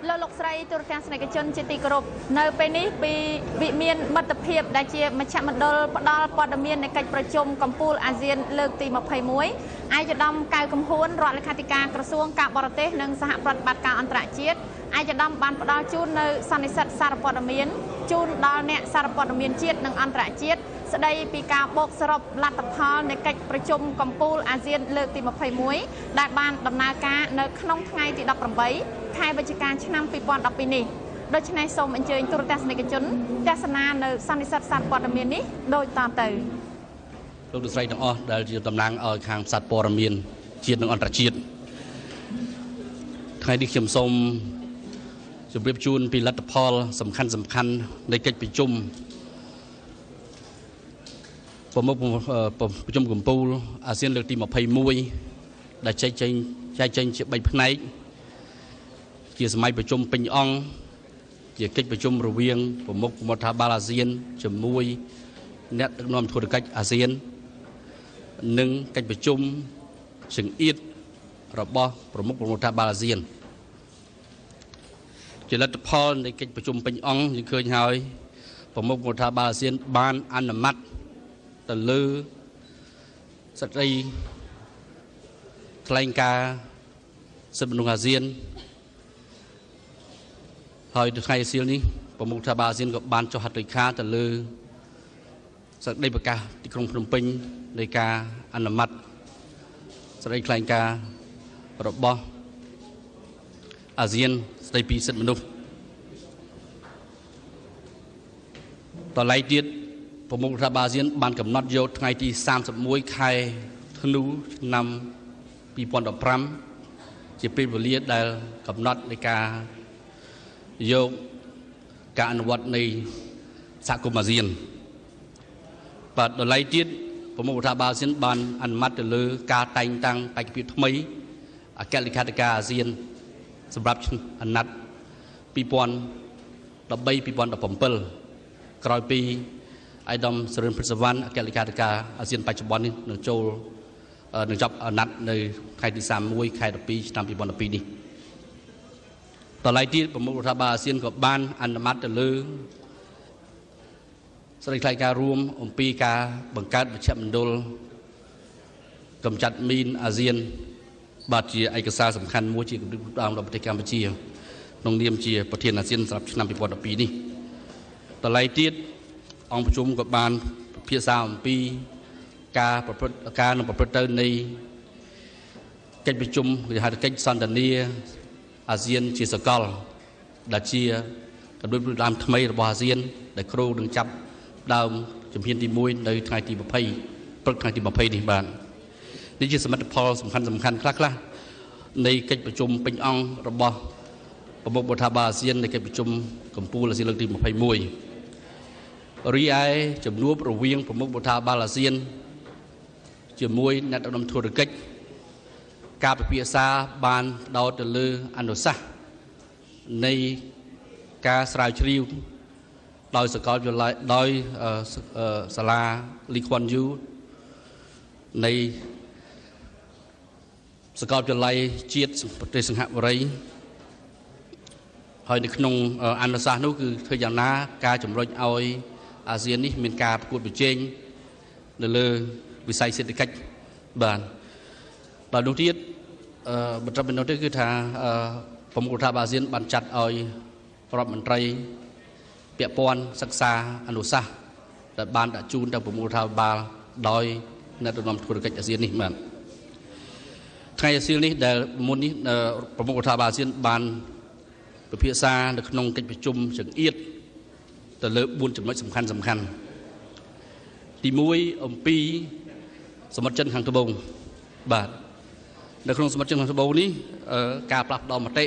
លោកស្រីទូរទស្សនិកជនជាទីគោរពនៅពេលនេះពីវិមានមិត្តភាពដែលជាមជ្ឈមណ្ឌលផ្ដល់ព័ត៌មាននៃកិច្ចប្រជុំកម្ពុជាអាស៊ានលើកទី21ឯកឧត្តមកៅកំហួនរដ្ឋលេខាធិការក្រសួងការបរទេសនិងសហប្រតិបត្តិការអន្តរជាតិឯកឧត្តមបានផ្ដល់ជូននៅសន្និសីទសារព័ត៌មានជូនដល់អ្នកសារព័ត៌មានជាតិនិងអន្តរជាតិស្ដីពីការបូកសរុបលទ្ធផលនៃកិច្ចប្រជុំកម្ពុជាអាស៊ានលើកទី21ដែលបានដំណើរការនៅក្នុងថ្ងៃទី18ខែវិច្ឆិកាឆ្នាំ2012នេះដូច្នេះសូមអញ្ជើញទូរទស្សនិកជនទស្សនានៅសន្និសីទសារព័ត៌មាននេះដូចតទៅលោកលោកស្រីទាំងអស់ដែលជាតំណាងឲ្យខាងផ្សាត់ព័ត៌មានជាតិនិងអន្តរជាតិថ្ងៃនេះខ្ញុំសូមជម្រាបជូនពីលទ្ធផលសំខាន់នៃកិច្ចប្រជុំប្រជុំកម្ពុជាអាស៊ានលើកទី21ដែលចែកចេញជា3ផ្នែកជាសម័យប្រជុំពេញអង្គជាកិច្ចប្រជុំរវាងប្រមុខរដ្ឋាភិបាលអាស៊ានជាមួយអ្នកដឹកនាំធុរកិច្ចអាស៊ាននិងកិច្ចប្រជុំចង្អៀតរបស់ប្រមុខរដ្ឋាភិបាលអាស៊ានជាលទ្ធផលនៃកិច្ចប្រជុំពេញអង្គយើងឃើញហើយប្រមុខរដ្ឋាភិបាលអាស៊ានបានអនុម័តទៅលើសេចក្តីថ្លែងការណ៍សិទ្ធិមនុស្សអាស៊ានហើយនៅថ្ងៃអាស៊ាននេះប្រមុខរដ្ឋាភិបាលអាស៊ានក៏បានចុះហត្ថលេខាទៅលើសេចក្តីប្រកាសទីក្រុងភ្នំពេញនៃការអនុម័តសេចក្តីថ្លែងការណ៍របស់អាស៊ានស្តីពីសិទ្ធិមនុស្សតឡៃទៀតប្រមុខរដ្ឋាភិបាលអាស៊ានបានកំណត់យកថ្ងៃទី31ខែធ្នូឆ្នាំ2015ជាពេលវេលាដែលកំណត់នៃការយកការអនុវត្តនៃសហគមន៍អាស៊ានបាទដល់ឡៃទៀតប្រមុខរដ្ឋាភិបាលអាស៊ានបានអនុម័តទៅលើការតែងតាំងបេក្ខភាពថ្មីអគ្គលេខាធិការអាស៊ានសម្រាប់អាណត្តិ2013-2017ក្រោយពីអាយដាមសរិនព្រឹទ្ធសវណ្ណអគ្គលេខាធិការអាស៊ានបច្ចុប្បន្ននេះនឹងចប់អាណត្តិនៅថ្ងៃទី31ខែ12ឆ្នាំ2012នេះតឡៃទៀតប្រមុខរដ្ឋាភិបាលអាស៊ានក៏បានអនុម័តទៅលើសេចក្តីថ្លែងការណ៍រួមអំពីការបង្កើតមជ្ឈមណ្ឌលកម្ចាត់មីនអាស៊ានបាទជាឯកសារសំខាន់មួយជាគំនិតផ្ដើមរបស់ប្រទេសកម្ពុជាក្នុងនាមជាប្រធានអាស៊ានសម្រាប់ឆ្នាំ2012នេះតឡៃទៀតអង្គប្រជុំក៏បានពិភាក្សាអំពីការប្រព្រឹត្តទៅនៃកិច្ចប្រជុំវិហារកិច្ចសន្ទនាអាស៊ានជាសកលដែលជាកណ្ដួលផ្ដើមថ្មីរបស់អាស៊ានដែលគ្រូនឹងចាប់ដើមជំហានទី1នៅថ្ងៃទី20ព្រឹកថ្ងៃទី20នេះបាទនេះជាសមិទ្ធផលសំខាន់ខ្លះនៃកិច្ចប្រជុំពេញអង្គរបស់ប្រមុខរដ្ឋាភិបាលអាស៊ាននៃកិច្ចប្រជុំកម្ពុជាអាស៊ានលើកទី21រីឯជំនួបរវាងប្រមុខរដ្ឋាភិបាលអាស៊ានជាមួយអ្នកដឹកនាំធុរកិច្ចការពិភាក្សាបានផ្ដោតទៅលើអនុសាសន៍នៃការស្រាវជ្រាវដោយសាកលវិទ្យាល័យដោយសាលាលីខ្វាន់យូនៃសាកលវិទ្យាល័យជាតិប្រទេសសិង្ហបុរីហើយនៅក្នុងអនុសាសន៍នោះគឺធ្វើយ៉ាងណាការជំរុញឲ្យអាស៊ាននេះមានការប្រកួតប្រជែងនៅលើវិស័យសេដ្ឋកិច្ចបាទដល់នោះទៀតបន្តពីនោះទៅគឺថាប្រមុខរដ្ឋាភិបាលអាស៊ានបានចាត់ឲ្យរដ្ឋមន្ត្រីពាក់ព័ន្ធសិក្សាអនុសាសន៍ដែលបានដាក់ជូនទៅប្រមុខរដ្ឋាភិបាលដោយអ្នកដឹកនាំធុរកិច្ចអាស៊ាននេះបាទថ្ងៃអាស៊ាននេះដែលមុននេះប្រមុខរដ្ឋាភិបាលអាស៊ានបានពិភាក្សានៅក្នុងកិច្ចប្រជុំចង្អៀតទៅលើ4ចំណុចសំខាន់ទី1អំពីសមុទ្រចិនខាងត្បូងបាទនៅក្នុងសមុទ្រចិនខាងត្បូងនេះការផ្លាស់ប្ដូរមតិ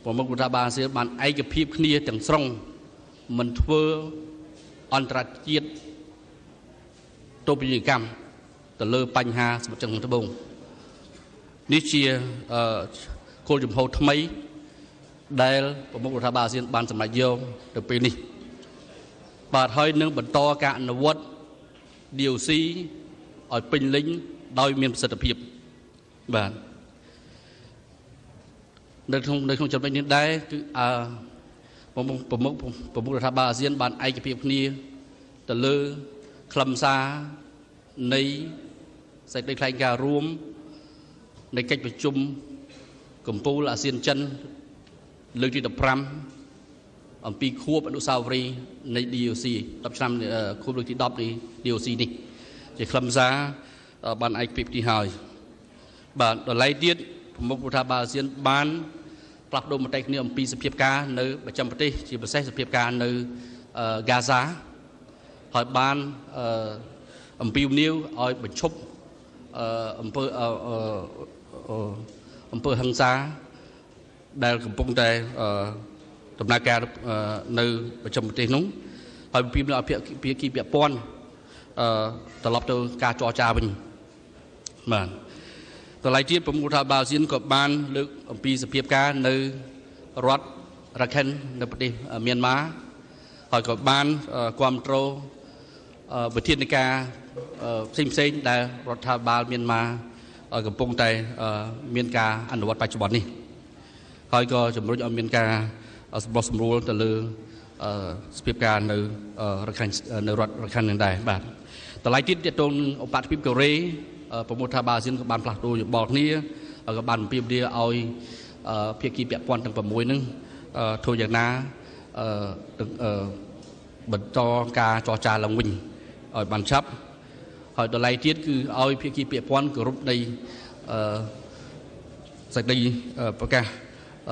ប្រមុខរដ្ឋាភិបាលអាស៊ានបានឯកភាពគ្នាទាំងស្រុងមិនធ្វើអន្តរជាតិទោបនីយកម្មទៅលើបញ្ហាសមុទ្រចិនខាងត្បូងនេះជាគោលជំហរថ្មីដែលប្រមុខរដ្ឋាភិបាលអាស៊ានបានសម្រេចយកទៅពេលនេះបាទហើយនឹងបន្តការអនុវត្ត DOC ឲ្យពេញលេញដោយមានប្រសិទ្ធភាពបាទ nơi không chậm đến đây cứประมุขรัฐบาลอาเซียนបានឯកភាពគ្នាទៅលើខ្លឹមសារនៃសេចក្តីថ្លែងការណ៍រួមនៃកិច្ចប្រជុំកំពូលអាស៊ានចិនលើកទី15អំពីខួបអនុស្សាវរីយ៍នៃ DOC 10ឆ្នាំខួបលើកទី10នៃ DOC នេះជាខ្លឹមសារបានឯកភាពនេះហើយបាទដល់ឡែកទៀតប្រមុខរដ្ឋាភិបាលអាស៊ានបានផ្លាស់ប្ដូរមតិគ្នាអំពីសភាពការនៅប្រចាំប្រទេសជាពិសេសសភាពការនៅហ្គាហ្សាហើយបានអំពាវនាវឲ្យបញ្ឈប់អំពើហិង្សាដែលកំពុងតែដំណើរការនៅប្រចាំប្រទេសនោះហើយអំពាវនាវឲ្យភាគីពាក់ព័ន្ធត្រឡប់ទៅការចរចាវិញបាទតម្លៃទៀតប្រមុខរដ្ឋាភិបាលអាស៊ានក៏បានលើកអំពីសភាពការនៅរដ្ឋរ៉ាខិននៅប្រទេសមីយ៉ាន់ម៉ាហើយក៏បានគ្រប់គ្រងវិធានការផ្សេងដែលរដ្ឋាភិបាលមីយ៉ាន់ម៉ាកំពុងតែមានការអនុវត្តបច្ចុប្បន្ននេះហើយក៏ជំរុញឲ្យមានការសម្រុះសម្រួលទៅលើសភាពការនៅរ៉ាខិននៅរដ្ឋរ៉ាខិននឹងដែរបាទតម្លៃទៀតទាក់ទងនឹងឧបទ្វីបកូរ៉េប្រមុខរដ្ឋាភិបាលអាស៊ានក៏បានផ្លាស់ប្ដូរយោបល់គ្នាក៏បានអំពាវនាវឲ្យភាគីពាក់ព័ន្ធទាំង6ហ្នឹងធ្វើយ៉ាងណាបន្តការចរចាឡើងវិញឲ្យបានឆាប់ហើយតម្លៃទៀតគឺឲ្យភាគីពាក់ព័ន្ធគោរពនៃសេចក្តីប្រកាស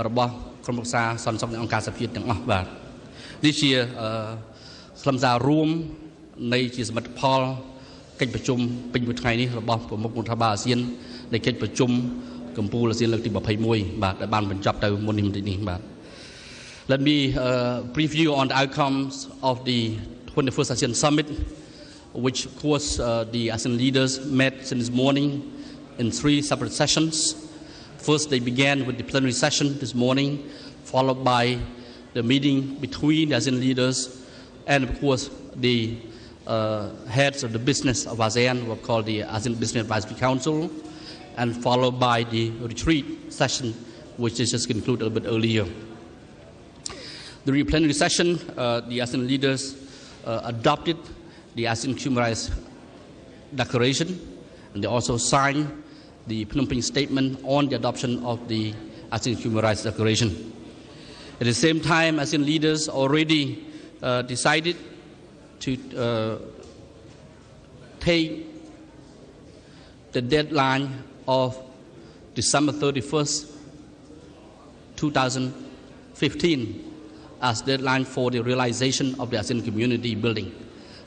របស់ក្រុមប្រឹក្សាសន្តិសុខនៃអង្គការសហភាពទាំងអស់បាទនេះជាខ្លឹមសាររួមនៃជាសមិទ្ធផលកិច្ចប្រជុំពេញមួយថ្ងៃនេះរបស់ប្រមុខរដ្ឋាភិបាលអាស៊ាននៃកិច្ចប្រជុំកំពូលអាស៊ានលើកទី21បាទដែលបានបញ្ចប់ទៅមុននេះបាទ Let me brief you on the outcomes of the 21st ASEAN Summit, which of course the ASEAN leaders met since this morning in 3 separate sessions. First, they began with the plenary session this morning, followed by the meeting between the ASEAN leaders and of course the heads of the business of ASEAN, what we call the ASEAN Business Advisory Council, and followed by the retreat session, which is just concluded a little bit earlier. During the plenary session, the ASEAN leaders adopted the ASEAN Human Rights Declaration, and they also signed the Phnom Penh Statement on the adoption of the ASEAN Human Rights Declaration. At the same time, ASEAN leaders already decided to take the deadline of December 31st, 2015 as deadline for the realization of the ASEAN community building.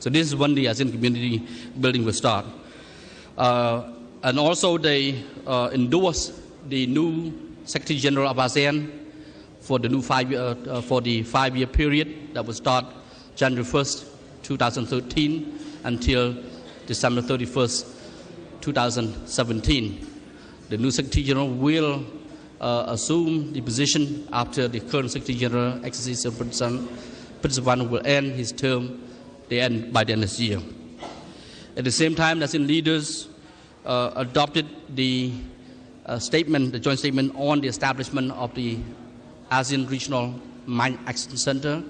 So this is when the ASEAN community building will start. And also they endorsed the new Secretary General of ASEAN for the new 5-year period that will start January 1st, 2013 until December 31st, 2017. The new Secretary General will assume the position after the current Secretary General, Exercise Prince Van, will end his term by the end of this year. At the same time, the ASEAN leaders adopted the the joint statement on the establishment of the ASEAN Regional Mine Action Center.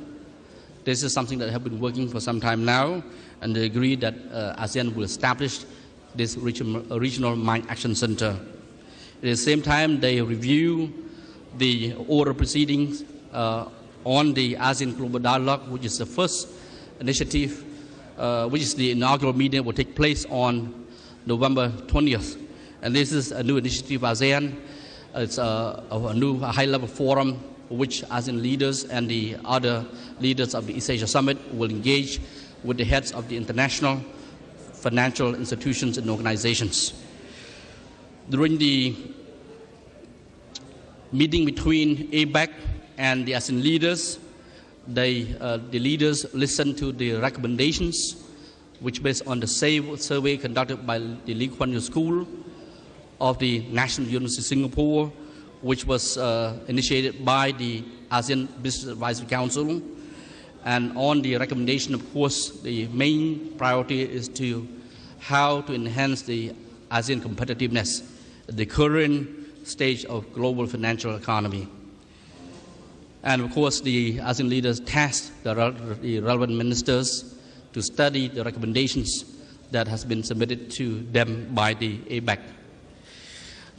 This is something that have been working for some time now, and they agreed that ASEAN will establish this regional mine action center. At the same time, they review the order proceedings on the ASEAN Global Dialogue, which is the first initiative, which is the inaugural meeting will take place on November 20th. And this is a new initiative of ASEAN. It's a new high-level forum which ASEAN leaders and the other leaders of the East Asia Summit will engage with the heads of the international financial institutions and organizations. During the meeting between ABAC and the ASEAN leaders, the leaders listened to the recommendations which based on the survey conducted by the Lee Kuan Yew School of the National University of Singapore, which was initiated by the ASEAN Business Advisory Council. And on the recommendation, of course, the main priority is how to enhance the ASEAN competitiveness. The current stage of global financial economy. And of course, the ASEAN leaders tasked the relevant ministers to study the recommendations that has been submitted to them by the APEC.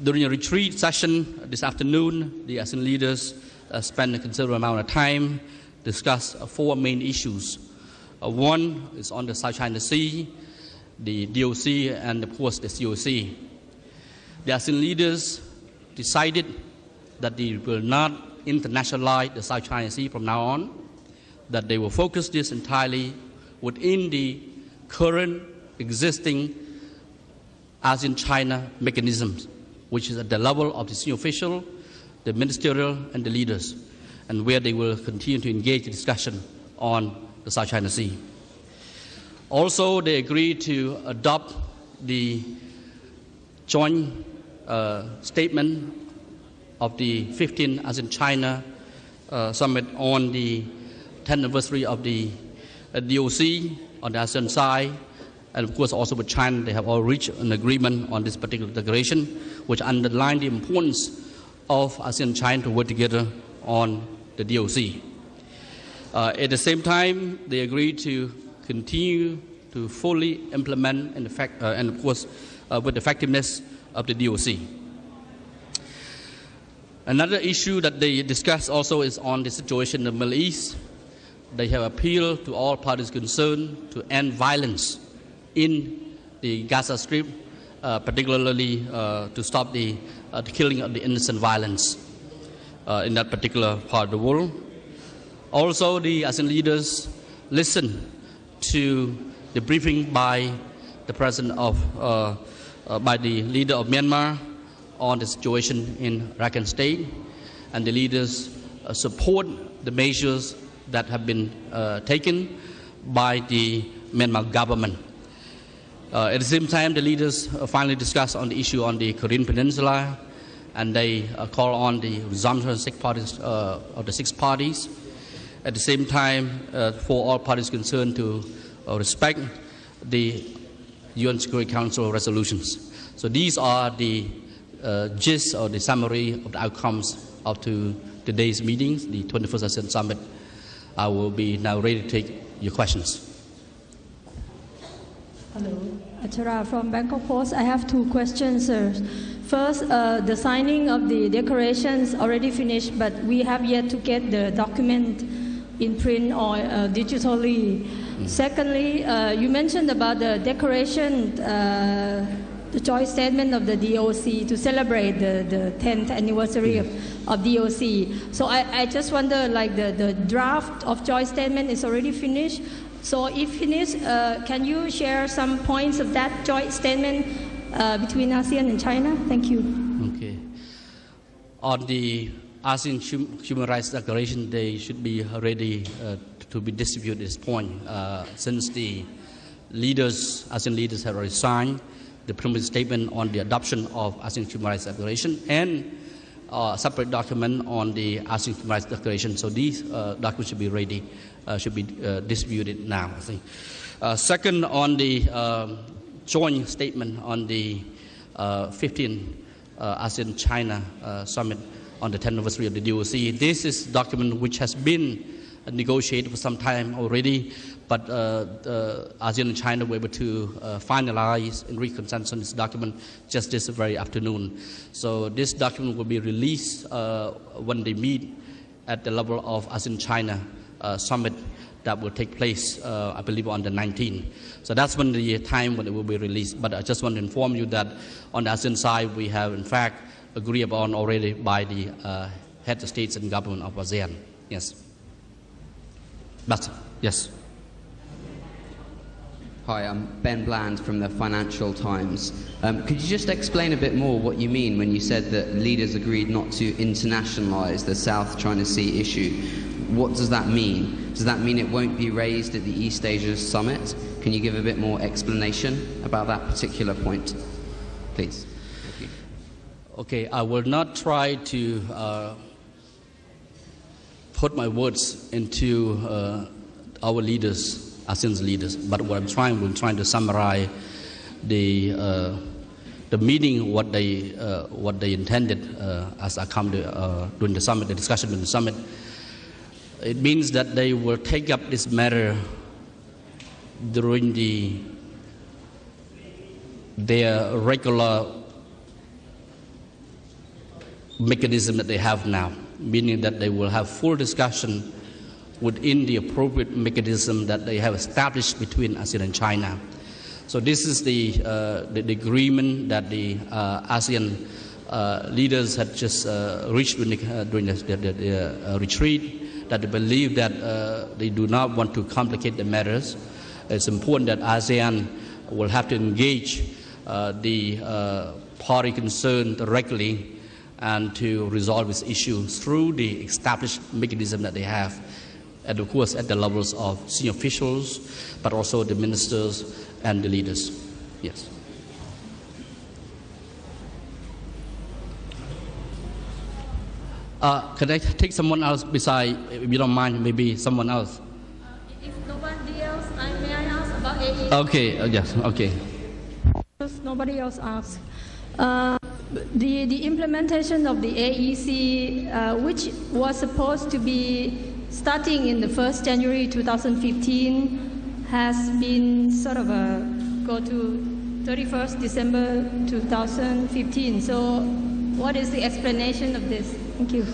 During a retreat session this afternoon, the ASEAN leaders spent a considerable amount of time discuss 4 main issues. One is on the South China Sea, the DOC, and of course the COC. The ASEAN leaders decided that they will not internationalize the South China Sea from now on, that they will focus this entirely within the current existing ASEAN-China mechanisms, which is at the level of the senior official, the ministerial, and the leaders, and where they will continue to engage in discussion on the South China Sea. Also, they agreed to adopt the joint statement of the 15th ASEAN-China summit on the 10th anniversary of the DOC on the ASEAN side, and of course also with China, they have all reached an agreement on this particular declaration, which underlined the importance of ASEAN and China to work together on the DOC. At the same time, they agreed to continue to fully implement and of course with effectiveness of the DOC. Another issue that they discussed also is on the situation in the Middle East. They have appealed to all parties concerned to end violence in the Gaza Strip, particularly to stop the killing of the innocent violence in that particular part of the world. Also, the ASEAN leaders listened to the briefing by the president by the leader of Myanmar on the situation in Rakhine State, and the leaders support the measures that have been taken by the Myanmar government. At the same time, the leaders finally discussed on the issue on the Korean Peninsula, and they call on the resumption of the 6 parties. At the same time, for all parties concerned to respect the UN Security Council resolutions. So these are the gist or the summary of the outcomes of today's meetings, the 21st ASEAN Summit. I will be now ready to take your questions. Hello, Achara from Bangkok Post. I have 2 questions, sir. First, the signing of the declarations already finished, but we have yet to get the document in print or digitally. Secondly, you mentioned about the declaration, the joint statement of the DOC to celebrate the 10th anniversary of DOC. So I just wonder, like the draft of joint statement is already finished. So if finished, can you share some points of that joint statement between ASEAN and China? Thank you. Okay. On the ASEAN Human Rights Declaration, they should be ready to be distributed at this point, since the ASEAN leaders have already signed the preliminary statement on the adoption of ASEAN Human Rights Declaration and a separate document on the ASEAN Human Rights Declaration. So these documents should be ready, should be distributed now, I think. Second, on the joint statement on the 15th ASEAN-China Summit on the 10th anniversary of the DOC. This is a document which has been negotiated for some time already, but ASEAN and China were able to finalize and reach consensus on this document just this very afternoon. So this document will be released when they meet at the level of ASEAN-China Summit that will take place, I believe, on the 19th. So that's when the time when it will be released. But I just want to inform you that on the ASEAN side, we have, in fact, agreed upon already by the heads of states and government of ASEAN. Yes. But, yes. Hi, I'm Ben Bland from the Financial Times. Could you just explain a bit more what you mean when you said that leaders agreed not to internationalize the South China Sea issue? What does that mean? Does that mean it won't be raised at the East Asia Summit? Can you give a bit more explanation about that particular point, please? Thank you. Okay, I will not try to put my words into our leaders, ASEAN's leaders, but what we're trying to summarize the the meaning what they intended as I come to, during the summit, the discussion in the summit. It means that they will take up this matter during their regular mechanism that they have now, meaning that they will have full discussion within the appropriate mechanism that they have established between ASEAN and China. So this is the agreement that the ASEAN leaders had just reached during the retreat, that they believe that they do not want to complicate the matters. It's important that ASEAN will have to engage the party concerned directly and to resolve this issue through the established mechanism that they have, and of course at the levels of senior officials, but also the ministers and the leaders. Yes. Can I take someone else beside, if you don't mind, maybe someone else? If nobody else, may I ask about AEC? Okay, yes, okay. Nobody else asks. The implementation of the AEC, which was supposed to be starting in the 1st January 2015, has been sort of go to 31st December 2015. So what is the explanation of this? Thank you.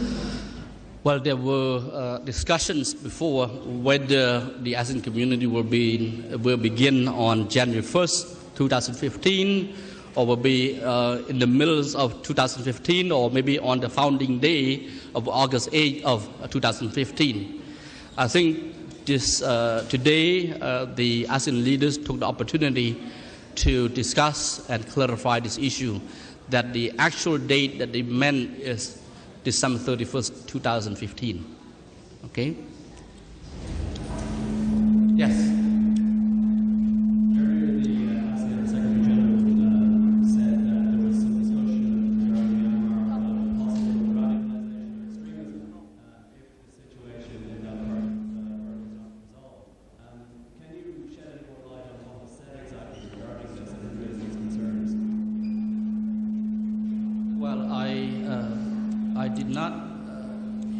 Well, there were discussions before whether the ASEAN community will begin on January 1st, 2015, or will be in the middle of 2015, or maybe on the founding day of August 8th of 2015. I think today the ASEAN leaders took the opportunity to discuss and clarify this issue, that the actual date that they meant is December 31st, 2015. Okay? Yes. I did not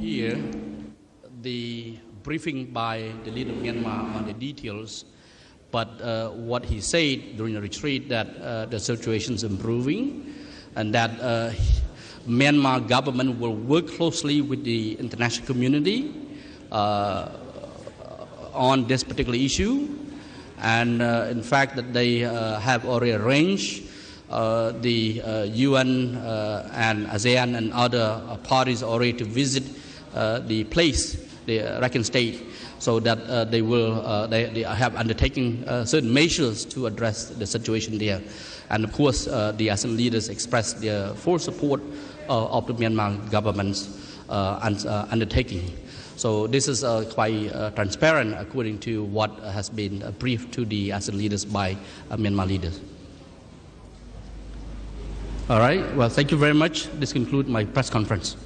hear the briefing by the leader of Myanmar on the details, but what he said during the retreat, that the situation is improving and that Myanmar government will work closely with the international community on this particular issue, and in fact that they have already arranged the UN and ASEAN and other parties already to visit the place, the Rakhine State, so that they have undertaken certain measures to address the situation there. And of course, the ASEAN leaders expressed their full support of the Myanmar government's undertaking. So this is quite transparent according to what has been briefed to the ASEAN leaders by Myanmar leaders. All right. Well, thank you very much. This concludes my press conference.